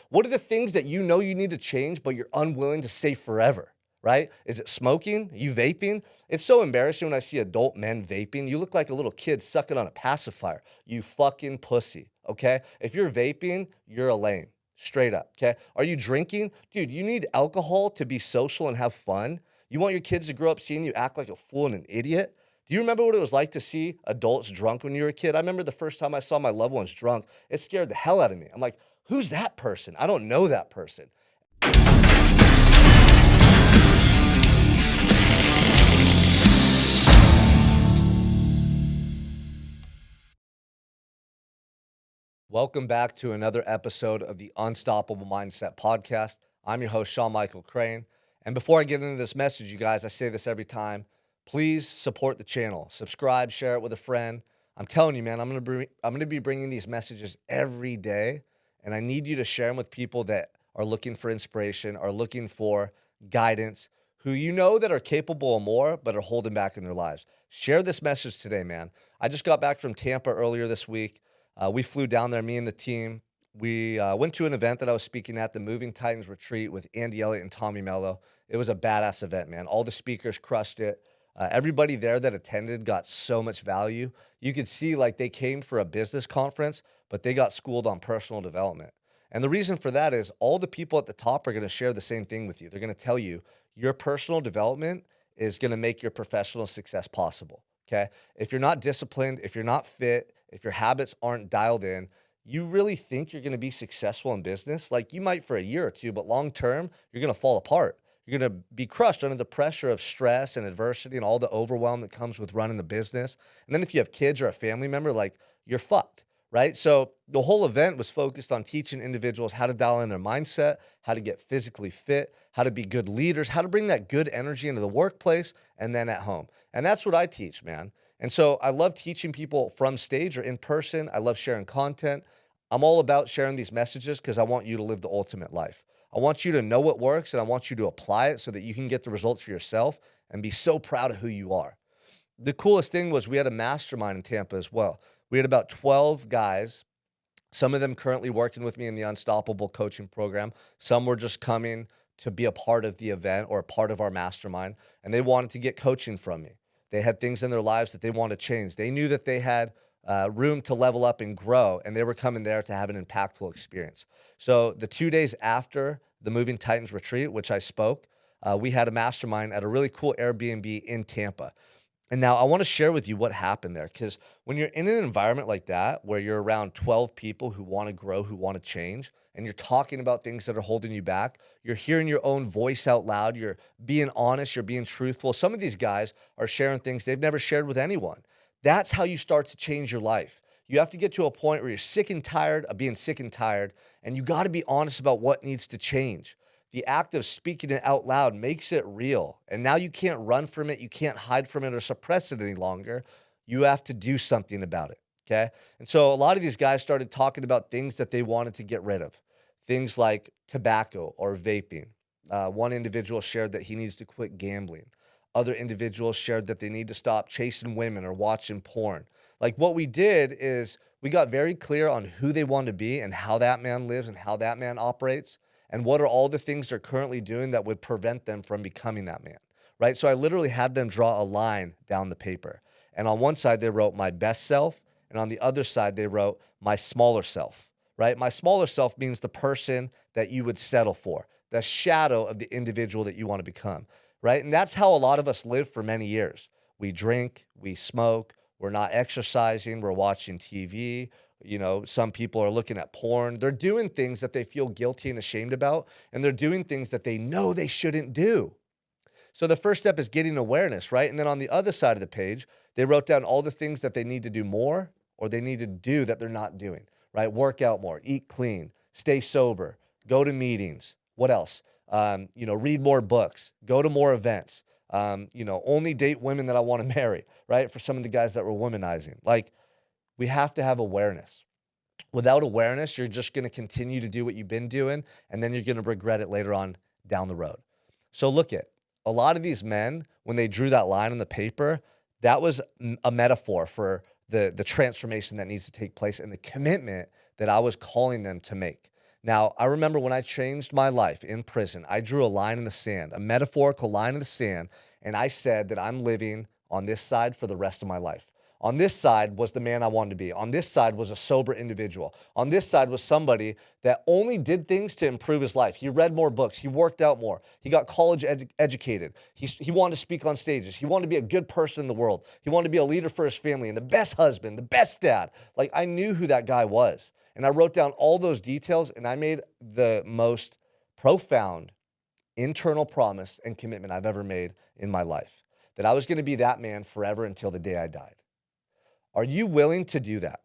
What are the things that you know you need to change, but you're unwilling to say forever, right? Is it smoking? You vaping? It's so embarrassing when I see adult men vaping. You look like a little kid sucking on a pacifier. You fucking pussy, okay? If you're vaping, you're a lame. Straight up, okay? Are you drinking? Dude, you need alcohol to be social and have fun. You want your kids to grow up seeing you act like a fool and an idiot? Do you remember what it was like to see adults drunk when you were a kid? I remember the first time I saw my loved ones drunk, it scared the hell out of me. I'm like, who's that person? I don't know that person. Welcome back to another episode of the Unstoppable Mindset Podcast. I'm your host, Sean Michael Crane. And before I get into this message, you guys, I say this every time. Please support the channel. Subscribe, share it with a friend. I'm telling you, man, I'm gonna be bringing these messages every day, and I need you to share them with people that are looking for inspiration, are looking for guidance, who you know that are capable of more, but are holding back in their lives. Share this message today, man. I just got back from Tampa earlier this week. We flew down there, me and the team. We went to an event that I was speaking at, the Moving Titans Retreat with Andy Elliott and Tommy Mello. It was a badass event, man. All the speakers crushed it. Everybody there that attended got so much value. You could see like they came for a business conference, but they got schooled on personal development. And the reason for that is all the people at the top are going to share the same thing with you. They're going to tell you your personal development is going to make your professional success possible. Okay. If you're not disciplined, if you're not fit, if your habits aren't dialed in, you really think you're going to be successful in business? Like you might for a year or two, but long term, you're going to fall apart. You're going to be crushed under the pressure of stress and adversity and all the overwhelm that comes with running the business. And then if you have kids or a family member, like you're fucked, right? So the whole event was focused on teaching individuals how to dial in their mindset, how to get physically fit, how to be good leaders, how to bring that good energy into the workplace and then at home. And that's what I teach, man. And so I love teaching people from stage or in person. I love sharing content. I'm all about sharing these messages because I want you to live the ultimate life. I want you to know what works and I want you to apply it so that you can get the results for yourself and be so proud of who you are. The coolest thing was we had a mastermind in Tampa as well. We had about 12 guys, some of them currently working with me in the Unstoppable coaching program. Some were just coming to be a part of the event or a part of our mastermind, and they wanted to get coaching from me. They had things in their lives that they wanted to change. They knew that they had room to level up and grow, and they were coming there to have an impactful experience. So the 2 days after the Moving Titans retreat, which I spoke, we had a mastermind at a really cool Airbnb in Tampa. And now I want to share with you what happened there, because when you're in an environment like that, where you're around 12 people who want to grow, who want to change, and you're talking about things that are holding you back, you're hearing your own voice out loud, you're being honest, you're being truthful. Some of these guys are sharing things they've never shared with anyone. That's how you start to change your life. You have to get to a point where you're sick and tired of being sick and tired, and you got to be honest about what needs to change. The act of speaking it out loud makes it real. And now you can't run from it. You can't hide from it or suppress it any longer. You have to do something about it. Okay. And so a lot of these guys started talking about things that they wanted to get rid of, things like tobacco or vaping. One individual shared that he needs to quit gambling. Other individuals shared that they need to stop chasing women or watching porn. Like what we did is we got very clear on who they wanted to be and how that man lives and how that man operates and what are all the things they're currently doing that would prevent them from becoming that man, right? So I literally had them draw a line down the paper. And on one side, they wrote my best self. And on the other side, they wrote my smaller self, right? My smaller self means the person that you would settle for, the shadow of the individual that you want to become, right? And that's how a lot of us live for many years. We drink, we smoke, we're not exercising, we're watching TV. You know, some people are looking at porn. They're doing things that they feel guilty and ashamed about, and they're doing things that they know they shouldn't do. So the first step is getting awareness, right? And then on the other side of the page, they wrote down all the things that they need to do more or they need to do that they're not doing, right? Work out more, eat clean, stay sober, go to meetings. What else? Read more books, go to more events, only date women that I want to marry, right? For some of the guys that were womanizing. Like, we have to have awareness. Without awareness, you're just going to continue to do what you've been doing, and then you're going to regret it later on down the road. So look at a lot of these men, when they drew that line on the paper, that was a metaphor for the transformation that needs to take place and the commitment that I was calling them to make. Now, I remember when I changed my life in prison, I drew a line in the sand, a metaphorical line in the sand, and I said that I'm living on this side for the rest of my life. On this side was the man I wanted to be. On this side was a sober individual. On this side was somebody that only did things to improve his life. He read more books. He worked out more. He got college educated. He wanted to speak on stages. He wanted to be a good person in the world. He wanted to be a leader for his family and the best husband, the best dad. Like, I knew who that guy was. And I wrote down all those details, and I made the most profound internal promise and commitment I've ever made in my life, that I was going to be that man forever until the day I died. Are you willing to do that?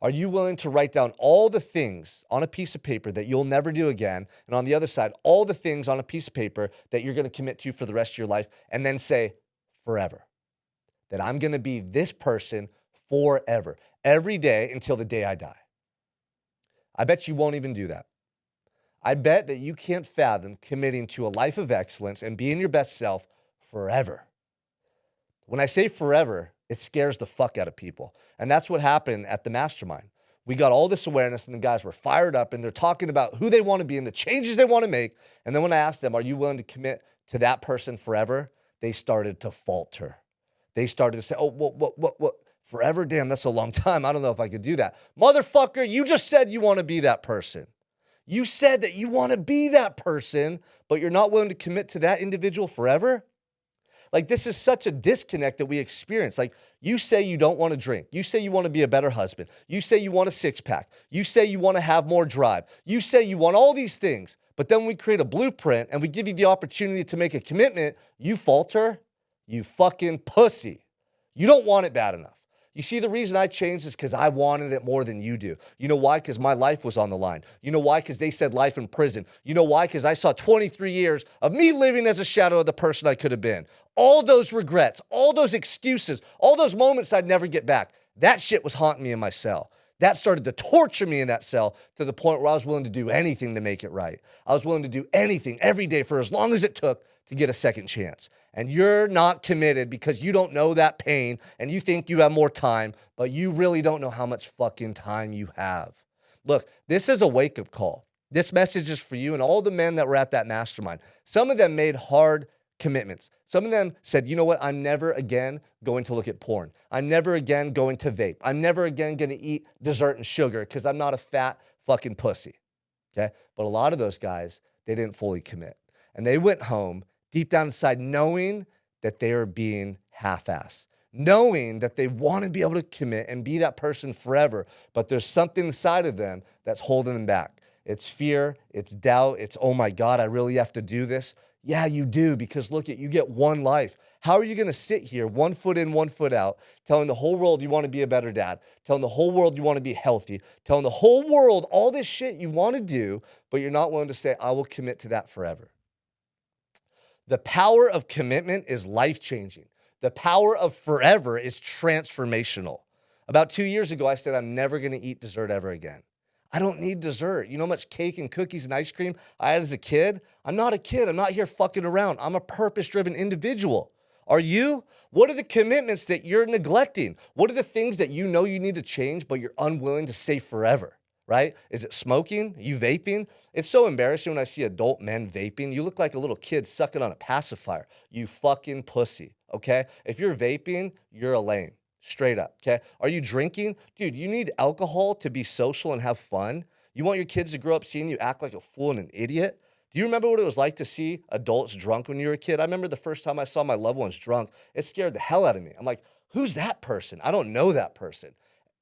Are you willing to write down all the things on a piece of paper that you'll never do again? And on the other side, all the things on a piece of paper that you're going to commit to for the rest of your life, and then say, forever, that I'm going to be this person forever, every day until the day I die. I bet you won't even do that. I bet that you can't fathom committing to a life of excellence and being your best self forever. When I say forever, it scares the fuck out of people. And that's what happened at the mastermind. We got all this awareness, and the guys were fired up, and they're talking about who they want to be and the changes they want to make. And then when I asked them, are you willing to commit to that person forever? They started to falter. They started to say, oh, what? Forever? Damn, that's a long time. I don't know if I could do that. Motherfucker, you just said you want to be that person. You said that you want to be that person, but you're not willing to commit to that individual forever? Like, this is such a disconnect that we experience. Like, you say you don't want to drink. You say you want to be a better husband. You say you want a six-pack. You say you want to have more drive. You say you want all these things. But then we create a blueprint and we give you the opportunity to make a commitment. You falter. You fucking pussy. You don't want it bad enough. You see, the reason I changed is because I wanted it more than you do. You know why? Because my life was on the line. You know why? Because they said life in prison. You know why? Because I saw 23 years of me living as a shadow of the person I could have been. All those regrets, all those excuses, all those moments I'd never get back. That shit was haunting me in my cell. That started to torture me in that cell to the point where I was willing to do anything to make it right. I was willing to do anything every day for as long as it took to get a second chance. And you're not committed because you don't know that pain and you think you have more time, but you really don't know how much fucking time you have. Look, this is a wake-up call. This message is for you and all the men that were at that mastermind. Some of them made hard commitments. Some of them said, you know what? I'm never again going to look at porn. I'm never again going to vape. I'm never again going to eat dessert and sugar because I'm not a fat fucking pussy. Okay? But a lot of those guys, they didn't fully commit. And they went home deep down inside knowing that they are being half-assed, knowing that they want to be able to commit and be that person forever, but there's something inside of them that's holding them back. It's fear, it's doubt, it's, oh my God, I really have to do this. Yeah, you do, because look, you get one life. How are you going to sit here 1 foot in, 1 foot out, telling the whole world you want to be a better dad, telling the whole world you want to be healthy, telling the whole world all this shit you want to do, but you're not willing to say, I will commit to that forever? The power of commitment is life-changing. The power of forever is transformational. About 2 years ago, I said, I'm never going to eat dessert ever again. I don't need dessert. You know how much cake and cookies and ice cream I had as a kid? I'm not a kid. I'm not here fucking around. I'm a purpose-driven individual. Are you? What are the commitments that you're neglecting? What are the things that you know you need to change, but you're unwilling to say forever, right? Is it smoking? Are you vaping? It's so embarrassing when I see adult men vaping. You look like a little kid sucking on a pacifier. You fucking pussy, okay? If you're vaping, you're a lame. Straight up, okay? Are you drinking? Dude, you need alcohol to be social and have fun. You want your kids to grow up seeing you act like a fool and an idiot? Do you remember what it was like to see adults drunk when you were a kid? I remember the first time I saw my loved ones drunk, it scared the hell out of me. I'm like, who's that person? I don't know that person.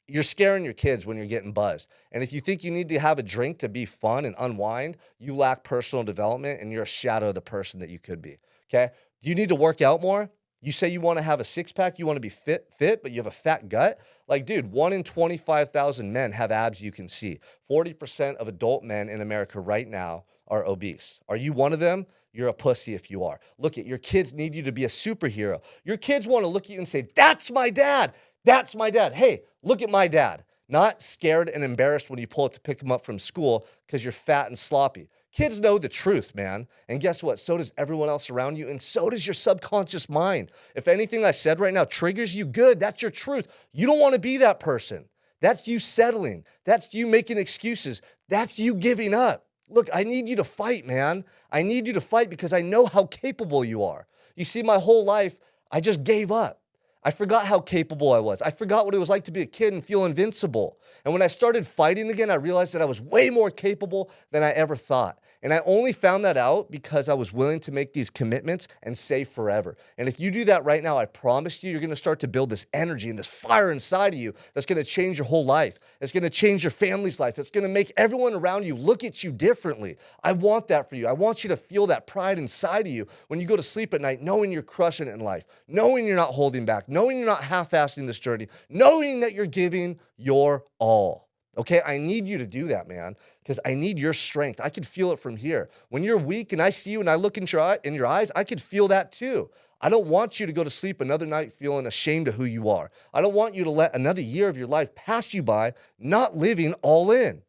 You're scaring your kids when you're getting buzzed. And if you think you need to have a drink to be fun and unwind, you lack personal development and you're a shadow of the person that you could be, okay? Do you need to work out more? You say you want to have a six-pack, you want to be fit, but you have a fat gut? Like, dude, 1 in 25,000 men have abs you can see. 40% of adult men in America right now are obese. Are you one of them? You're a pussy if you are. Look, your kids need you to be a superhero. Your kids want to look at you and say, that's my dad. That's my dad. Hey, look at my dad. Not scared and embarrassed when you pull up to pick them up from school because you're fat and sloppy. Kids know the truth, man. And guess what? So does everyone else around you, and so does your subconscious mind. If anything I said right now triggers you, good. That's your truth. You don't want to be that person. That's you settling. That's you making excuses. That's you giving up. Look, I need you to fight, man. I need you to fight because I know how capable you are. You see, my whole life, I just gave up. I forgot how capable I was. I forgot what it was like to be a kid and feel invincible. And when I started fighting again, I realized that I was way more capable than I ever thought. And I only found that out because I was willing to make these commitments and say forever. And if you do that right now, I promise you, you're going to start to build this energy and this fire inside of you that's going to change your whole life. It's going to change your family's life. It's going to make everyone around you look at you differently. I want that for you. I want you to feel that pride inside of you when you go to sleep at night, knowing you're crushing it in life, knowing you're not holding back, knowing you're not half-assing this journey, knowing that you're giving your all. Okay, I need you to do that, man, because I need your strength. I can feel it from here. When you're weak and I see you and I look in your eyes, I could feel that too. I don't want you to go to sleep another night feeling ashamed of who you are. I don't want you to let another year of your life pass you by not living all in.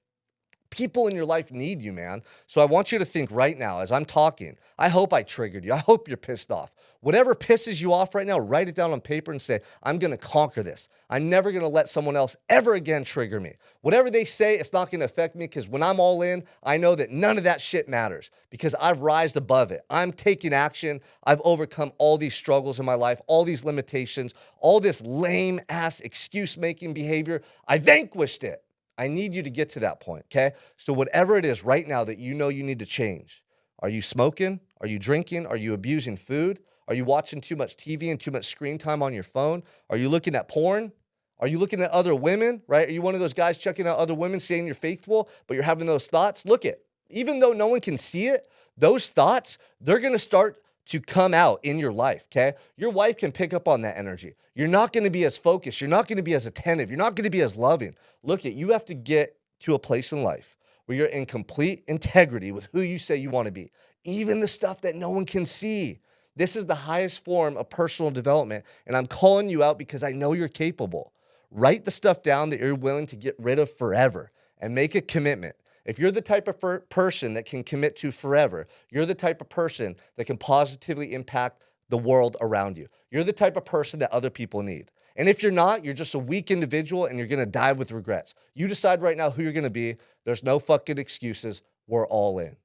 People in your life need you, man. So I want you to think right now as I'm talking. I hope I triggered you. I hope you're pissed off. Whatever pisses you off right now, write it down on paper and say, I'm going to conquer this. I'm never going to let someone else ever again trigger me. Whatever they say, it's not going to affect me because when I'm all in, I know that none of that shit matters because I've rised above it. I'm taking action. I've overcome all these struggles in my life, all these limitations, all this lame ass excuse making behavior. I vanquished it. I need you to get to that point, okay? So whatever it is right now that you know you need to change, are you smoking? Are you drinking? Are you abusing food? Are you watching too much TV and too much screen time on your phone? Are you looking at porn? Are you looking at other women, right? Are you one of those guys checking out other women saying you're faithful, but you're having those thoughts? Look it, even though no one can see it, those thoughts, they're going to start to come out in your life, okay? Your wife can pick up on that energy. You're not going to be as focused. You're not going to be as attentive. You're not going to be as loving. Look it, you have to get to a place in life where you're in complete integrity with who you say you want to be, even the stuff that no one can see. This is the highest form of personal development, and I'm calling you out because I know you're capable. Write the stuff down that you're willing to get rid of forever and make a commitment. If you're the type of person that can commit to forever, you're the type of person that can positively impact the world around you. You're the type of person that other people need. And if you're not, you're just a weak individual and you're going to die with regrets. You decide right now who you're going to be. There's no fucking excuses. We're all in.